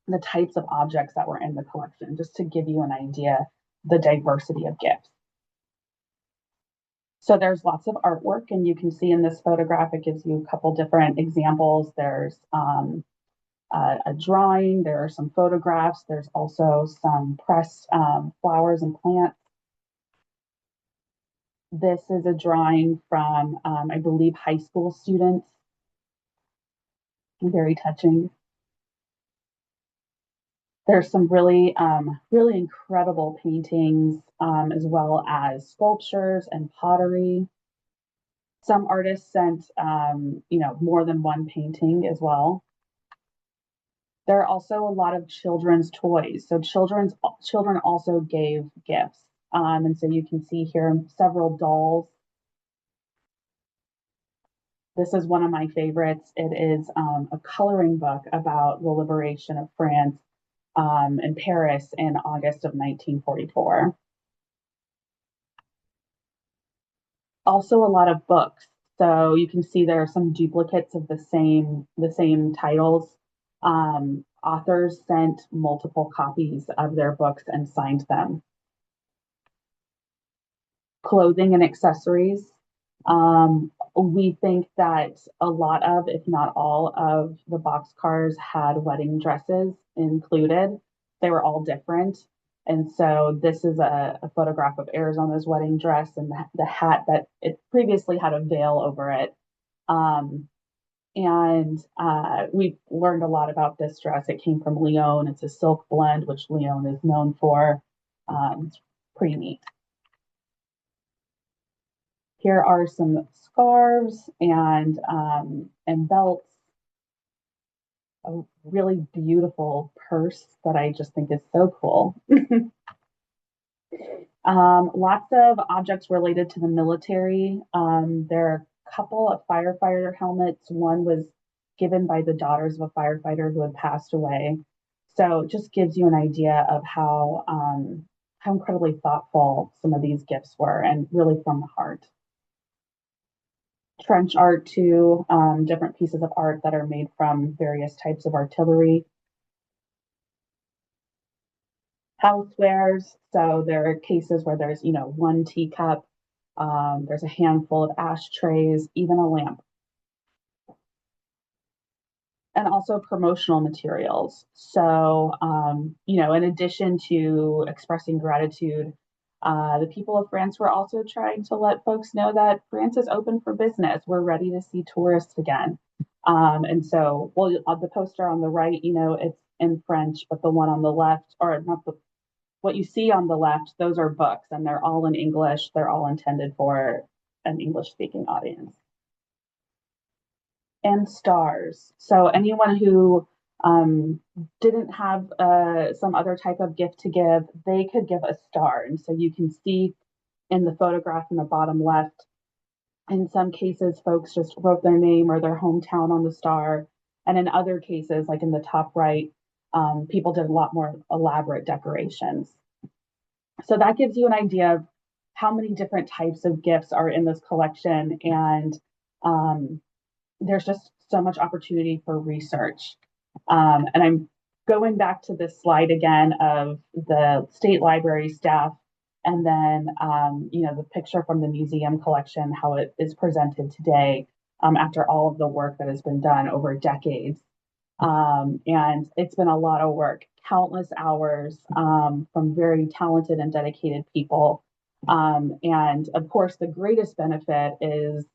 the types of objects that were in the collection, just to give you an idea the diversity of gifts. So there's lots of artwork, and you can see in this photograph, it gives you a couple different examples. There's a drawing, there are some photographs, there's also some pressed flowers and plants. This is a drawing from, I believe, high school students. Very touching. There's some really incredible paintings, as well as sculptures and pottery. Some artists sent, more than one painting as well. There are also a lot of children's toys. So children also gave gifts. And so you can see here several dolls. This is one of my favorites. It is a coloring book about the liberation of France in Paris in August of 1944. Also a lot of books. So you can see there are some duplicates of the same titles. Authors sent multiple copies of their books and signed them. Clothing and accessories. We think that a lot of, if not all of the boxcars had wedding dresses included. They were all different. And so this is a photograph of Arizona's wedding dress and the hat that it previously had a veil over it. Um, and we've learned a lot about this dress. It came from Lyon. It's a silk blend, which Lyon is known for. It's pretty neat. Here are some scarves and belts. A really beautiful purse that I just think is so cool. Lots of objects related to the military. There are a couple of firefighter helmets. One was given by the daughters of a firefighter who had passed away. So it just gives you an idea of how incredibly thoughtful some of these gifts were, and really from the heart. Trench art too, different pieces of art that are made from various types of artillery. Housewares, so there are cases where there's, one teacup, there's a handful of ashtrays, even a lamp. And also promotional materials. So, in addition to expressing gratitude, the people of France were also trying to let folks know that France is open for business. We're ready to see tourists again. And so, well, the poster on the right, it's in French, but the one on the left, or not what you see on the left, those are books, and they're all in English. They're all intended for an English speaking audience. And stars. So anyone who didn't have some other type of gift to give, they could give a star. And so you can see in the photograph in the bottom left, in some cases, folks just wrote their name or their hometown on the star. And in other cases, like in the top right, people did a lot more elaborate decorations. So that gives you an idea of how many different types of gifts are in this collection. And there's just so much opportunity for research. And I'm going back to this slide again of the state library staff, and then the picture from the museum collection, how it is presented today after all of the work that has been done over decades. And it's been a lot of work, countless hours from very talented and dedicated people. And of course, the greatest benefit is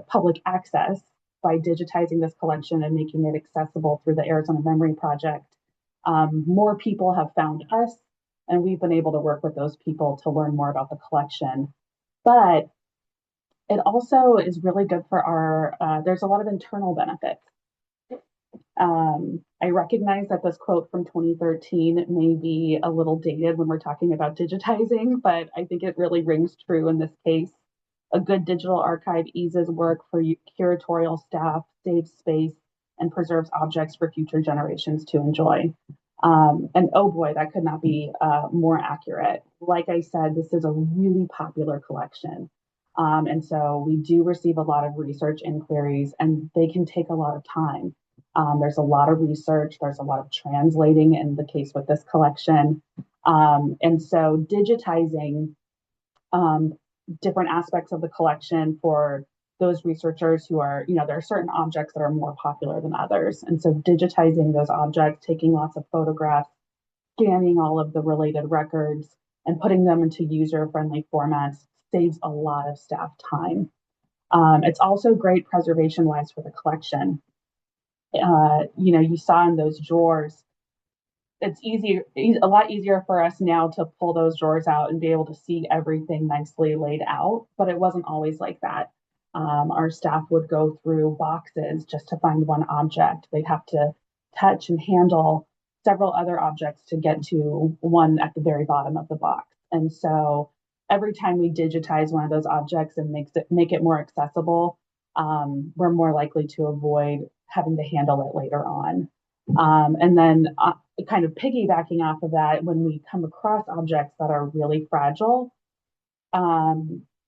public access by digitizing this collection and making it accessible through the Arizona Memory Project. More people have found us, and we've been able to work with those people to learn more about the collection. But it also is really good for there's a lot of internal benefits. I recognize that this quote from 2013 may be a little dated when we're talking about digitizing, but I think it really rings true in this case. A good digital archive eases work for curatorial staff, saves space, and preserves objects for future generations to enjoy. And oh boy, that could not be more accurate. Like I said, this is a really popular collection. And so we do receive a lot of research inquiries, and they can take a lot of time. There's a lot of research, there's a lot of translating in the case with this collection. And so digitizing different aspects of the collection for those researchers who are, there are certain objects that are more popular than others. And so digitizing those objects, taking lots of photographs, scanning all of the related records, and putting them into user-friendly formats saves a lot of staff time. It's also great preservation-wise for the collection. You saw in those drawers, it's a lot easier for us now to pull those drawers out and be able to see everything nicely laid out, but it wasn't always like that. Our staff would go through boxes just to find one object. They'd have to touch and handle several other objects to get to one at the very bottom of the box. And so every time we digitize one of those objects and make it more accessible, we're more likely to avoid having to handle it later on. And then kind of piggybacking off of that, when we come across objects that are really fragile,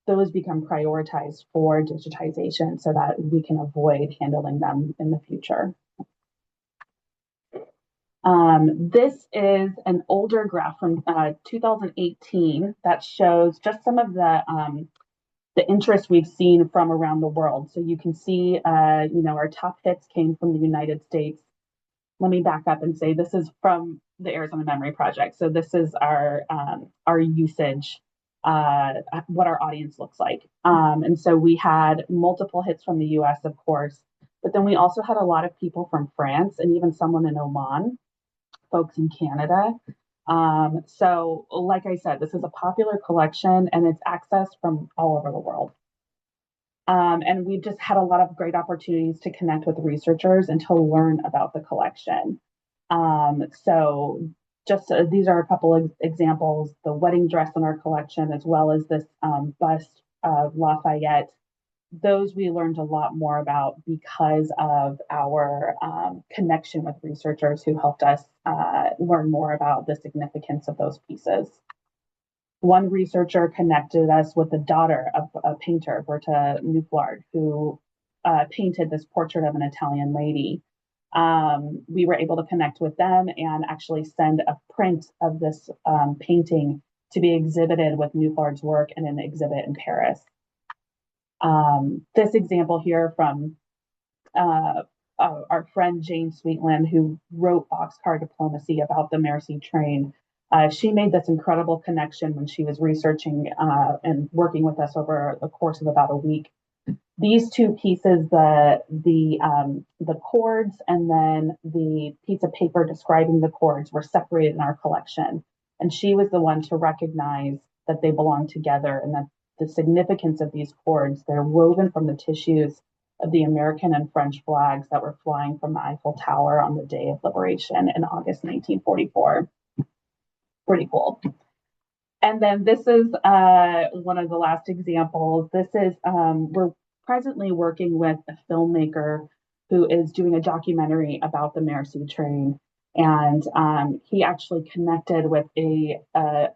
those become prioritized for digitization so that we can avoid handling them in the future. This is an older graph from 2018 that shows just some of the the interest we've seen from around the world. So you can see, our top hits came from the United States. Let me back up and say this is from the Arizona Memory Project. So this is our usage, what our audience looks like. And so we had multiple hits from the U.S., of course, but then we also had a lot of people from France and even someone in Oman, folks in Canada. So, like I said, this is a popular collection and it's accessed from all over the world. And we've just had a lot of great opportunities to connect with researchers and to learn about the collection. So just these are a couple of examples, the wedding dress in our collection, as well as this bust of Lafayette. Those we learned a lot more about because of our connection with researchers who helped us learn more about the significance of those pieces. One researcher connected us with the daughter of a painter, Berta Nuclard, who painted this portrait of an Italian lady. We were able to connect with them and actually send a print of this painting to be exhibited with Nuclard's work in an exhibit in Paris. This example here from our friend Jane Sweetland, who wrote Boxcar Diplomacy about the Mersey train. She made this incredible connection when she was researching and working with us over the course of about a week. These two pieces, the chords and then the piece of paper describing the chords, were separated in our collection. And she was the one to recognize that they belong together and that the significance of these chords, they're woven from the tissues of the American and French flags that were flying from the Eiffel Tower on the day of liberation in August 1944. Pretty cool. And then this is one of the last examples. This is, we're presently working with a filmmaker who is doing a documentary about the Mersey train. And he actually connected with a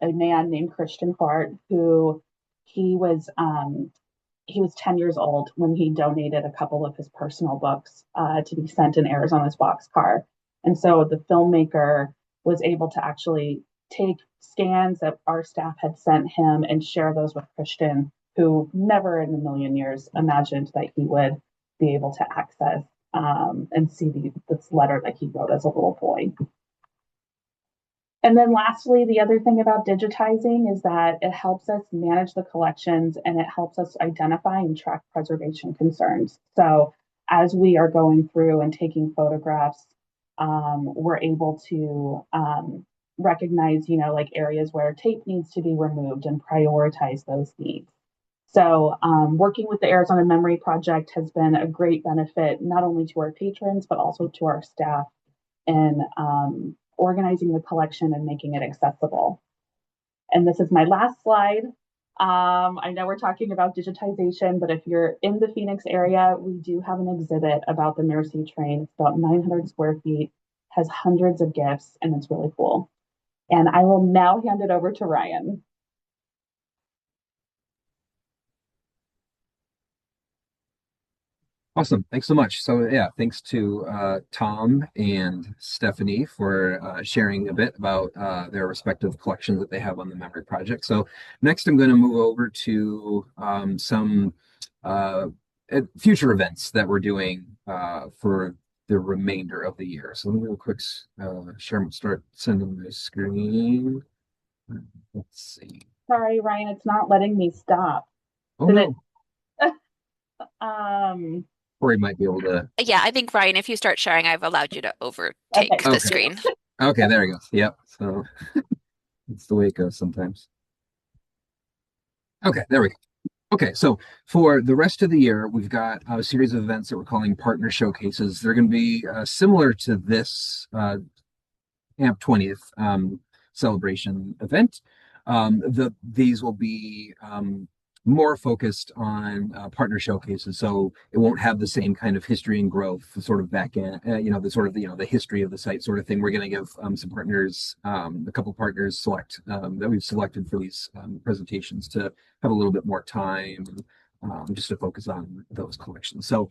man named Christian Fart, who he was 10 years old when he donated a couple of his personal books to be sent in Arizona's boxcar. And so the filmmaker was able to actually take scans that our staff had sent him and share those with Christian, who never in a million years imagined that he would be able to access and see this letter that he wrote as a little boy. And then lastly, the other thing about digitizing is that it helps us manage the collections and it helps us identify and track preservation concerns. So as we are going through and taking photographs, we're able to recognize, like areas where tape needs to be removed and prioritize those needs. So working with the Arizona Memory Project has been a great benefit, not only to our patrons, but also to our staff in organizing the collection and making it accessible. And this is my last slide. I know we're talking about digitization, but if you're in the Phoenix area, we do have an exhibit about the Mersey train. It's about 900 square feet, has hundreds of gifts, and it's really cool. And I will now hand it over to Ryan. Awesome. Thanks so much. So yeah, thanks to Tom and Stephanie for sharing a bit about their respective collections that they have on the Memory Project. So next I'm going to move over to some future events that we're doing for the remainder of the year. So let me real quick start sending my screen. Let's see. Sorry, Ryan, it's not letting me stop. Oh no. Corey might be able to. Yeah, I think Ryan, if you start sharing, I've allowed you to overtake Okay. the screen. Okay, there we go. Yep. So it's the way it goes sometimes. Okay, there we go. Okay, so for the rest of the year, we've got a series of events that we're calling partner showcases. They're going to be similar to this AMP 20th celebration event. These will be more focused on partner showcases, so it won't have the same kind of history and growth sort of back end, the history of the site sort of thing. We're going to give some partners, a couple partners that we've selected for these presentations to have a little bit more time, just to focus on those collections. So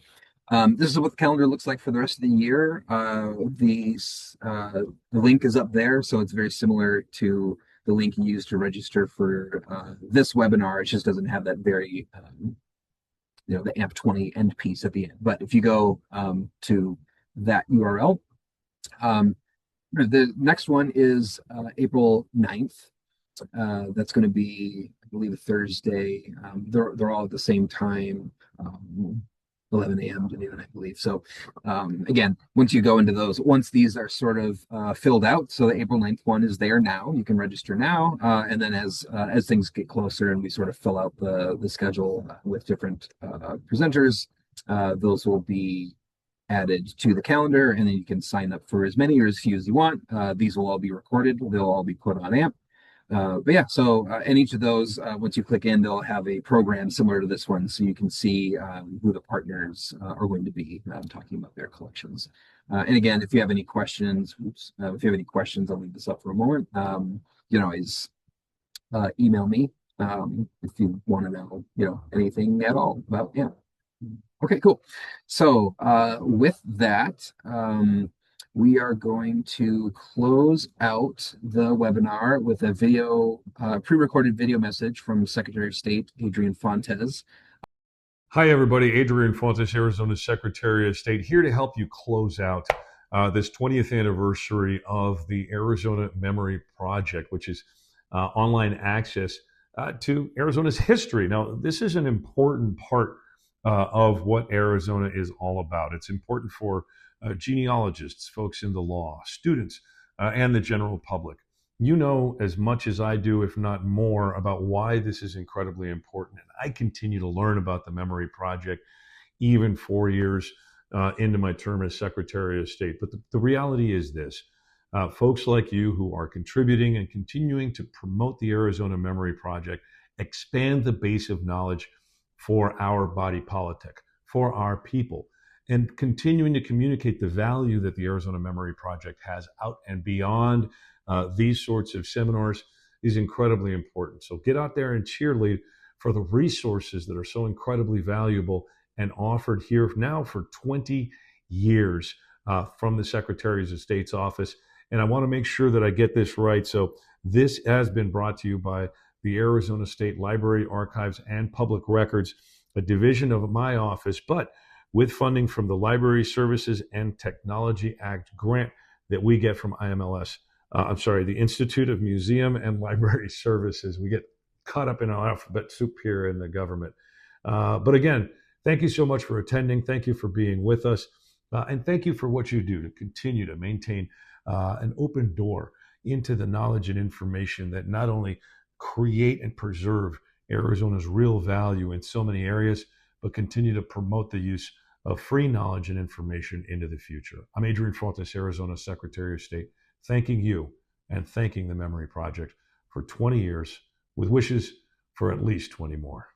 this is what the calendar looks like for the rest of the year. The link is up there, so it's very similar to the link you use to register for this webinar. It just doesn't have that very, the AMP 20 end piece at the end. But if you go to that URL, the next one is April 9th. That's going to be, I believe, a Thursday. They're all at the same time, 11 a.m. to noon, I believe. So again, once you go into those, once these are sort of filled out, so the April 9th one is there now. You can register now, and then as things get closer and we sort of fill out the schedule with different presenters, those will be added to the calendar, and then you can sign up for as many or as few as you want. These will all be recorded. They'll all be put on AMP. But yeah, so in each of those, once you click in, they'll have a program similar to this one, so you can see who the partners are going to be talking about their collections. And again, if you have any questions, I'll leave this up for a moment. You can always email me if you want to know, anything at all about, yeah. Okay, cool. So with that, we are going to close out the webinar with a video, pre-recorded video message from Secretary of State Adrian Fontes. Hi, everybody. Adrian Fontes, Arizona Secretary of State, here to help you close out this 20th anniversary of the Arizona Memory Project, which is online access to Arizona's history. Now, this is an important part of what Arizona is all about. It's important for genealogists, folks in the law, students, and the general public. You know as much as I do, if not more, about why this is incredibly important. And I continue to learn about the Memory Project even 4 years into my term as Secretary of State. But the reality is this. Folks like you who are contributing and continuing to promote the Arizona Memory Project expand the base of knowledge for our body politic, for our people, and continuing to communicate the value that the Arizona Memory Project has out and beyond these sorts of seminars is incredibly important. So get out there and cheerlead for the resources that are so incredibly valuable and offered here now for 20 years from the Secretaries of State's office. And I want to make sure that I get this right. So this has been brought to you by the Arizona State Library, Archives, and Public Records, a division of my office, but with funding from the Library Services and Technology Act grant that we get from IMLS. The Institute of Museum and Library Services. We get caught up in our alphabet soup here in the government. But again, thank you so much for attending. Thank you for being with us. And thank you for what you do to continue to maintain an open door into the knowledge and information that not only create and preserve Arizona's real value in so many areas, but continue to promote the use of free knowledge and information into the future. I'm Adrian Fontes, Arizona Secretary of State, thanking you and thanking the Memory Project for 20 years with wishes for at least 20 more.